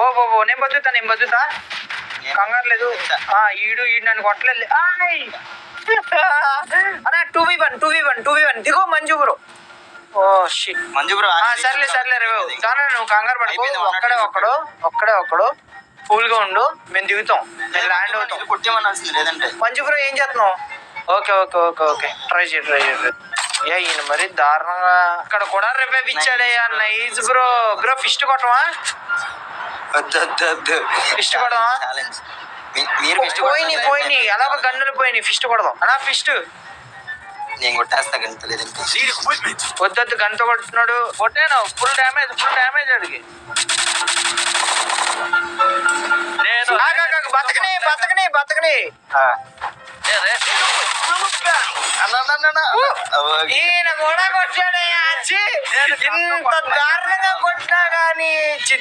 ఓ నేను బతుకుతా కంగారు లేదు. ఈడు నన్ను కొట్టలేదు. అన్నా 2v1 దిగో Manju bro. Oh shit Manju bro. సర్లే రే చాలా నువ్వు కంగారు పడుకో. ఒక్కడే కూల్ గా ఉండు, మేము దిగుతాం, మేము ల్యాండ్ అవుతాం. కొట్టేమనాల్సింది లేదంటే. మంజు బ్రో ఏం చేస్తున్నావు? ఓకే ట్రై చేయి. ఈయన మరి దారుణంగా అక్కడ కూడా రివైవ్ ఇచ్చాడయ్యా. నైస్ బ్రో ఫిస్ట్ కొట్టవా? ఫిస్ట్ కొడదామా? పోయినాయి అలాగ గన్నులు పోయినాయి. ఫిస్ట్ కొడదాం అన్నా. ఫిస్ట్ నేను కొట్టేస్తా గంట లేదంటే. వద్దు గంట కొట్టున్నాడు. కొట్టాను ఫుల్ డ్యామేజ్ అడిగి. నేను బతకని ఈయన కూడా కొట్టాడయ్యా. ఇంత దారుణంగా కొట్టినా గానీ